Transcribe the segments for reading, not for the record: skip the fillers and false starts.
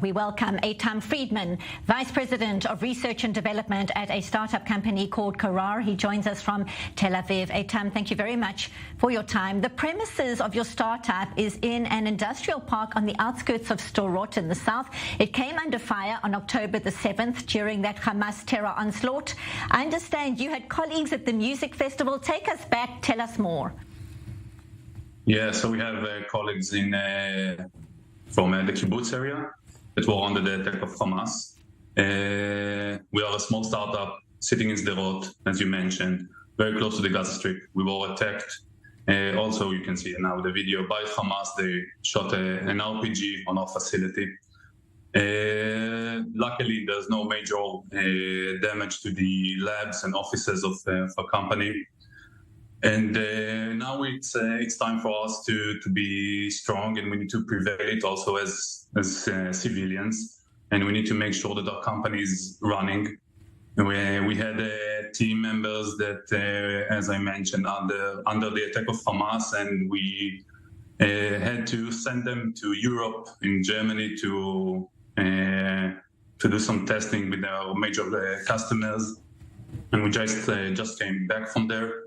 We welcome Eytam Fridman, Vice President of Research and Development at a startup company called Carrar. He joins us from Tel-Aviv. Eytam, thank you very much for your time. The premises of your startup is in an industrial park on the outskirts of Sderot in the south. It came under fire on October the 7th during that Hamas terror onslaught. I understand you had colleagues at the music festival. Take us back. Tell us more. Yeah, so we have colleagues from the kibbutz area that were under the attack of Hamas. We are a small startup sitting in Sderot, as you mentioned, very close to the Gaza Strip. We were attacked. Also, you can see now the video by Hamas. They shot an RPG on our facility. Luckily, there's no major damage to the labs and offices of our company. And now it's time for us to be strong, and we need to prevail it also as civilians, and we need to make sure that our company is running. We had team members that, as I mentioned, under the attack of Hamas, and we had to send them to Europe, in Germany, to do some testing with our major customers, and we just came back from there.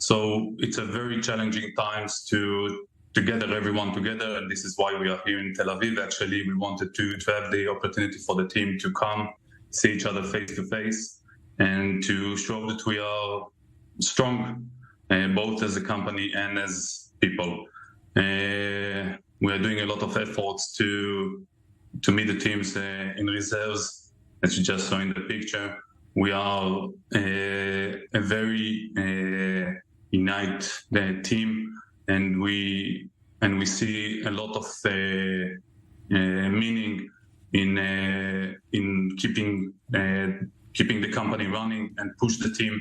So it's a very challenging times to gather everyone together, and this is why we are here in Tel Aviv. Actually, we wanted to have the opportunity for the team to come, see each other face to face, and to show that we are strong, both as a company and as people. We are doing a lot of efforts to meet the teams in reserves, as you just saw in the picture. We are a very united team, and we see a lot of meaning in keeping the company running and push the team.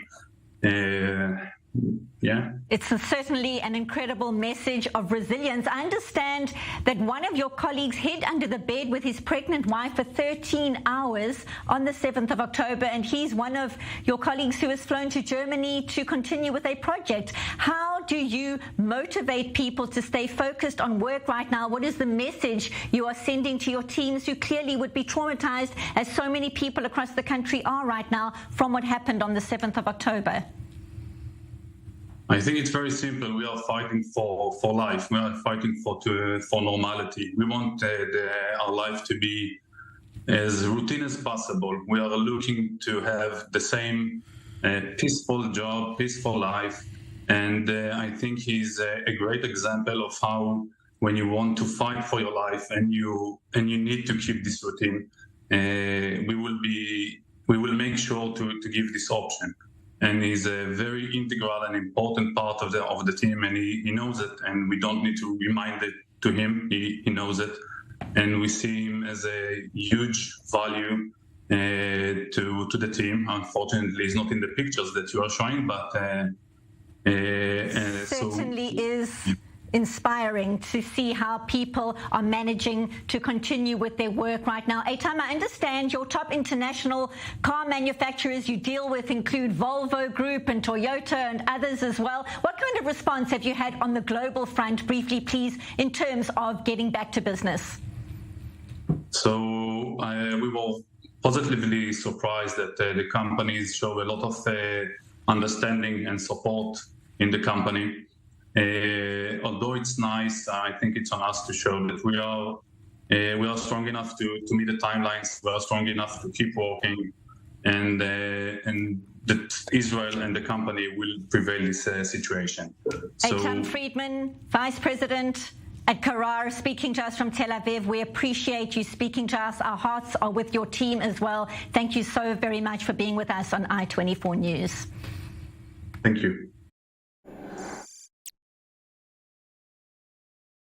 It's certainly an incredible message of resilience. I understand that one of your colleagues hid under the bed with his pregnant wife for 13 hours on the 7th of October, and he's one of your colleagues who has flown to Germany to continue with a project. How do you motivate people to stay focused on work right now? What is the message you are sending to your teams who clearly would be traumatized, as so many people across the country are right now, from what happened on the 7th of October? I think it's very simple. We are fighting for life. We are fighting for normality. We want our life to be as routine as possible. We are looking to have the same peaceful job, peaceful life. And I think he's a great example of how, when you want to fight for your life and you need to keep this routine, we will make sure to give this option. And he's a very integral and important part of the team, and he knows it, and we don't need to remind it to him. He knows it, and we see him as a huge value to the team. Unfortunately, he's not in the pictures that you are showing, but certainly is inspiring to see how people are managing to continue with their work right now. Eytam, I understand your top international car manufacturers you deal with include Volvo Group and Toyota and others as well. What kind of response have you had on the global front, briefly, please, in terms of getting back to business? So we were positively surprised that the companies show a lot of understanding and support in the company. Although it's nice, I think it's on us to show that we are strong enough to meet the timelines. We are strong enough to keep working, and that Israel and the company will prevail this situation. Eytam Fridman, Vice President at Carrar, speaking to us from Tel Aviv. We appreciate you speaking to us. Our hearts are with your team as well. Thank you so very much for being with us on I-24 News. Thank you.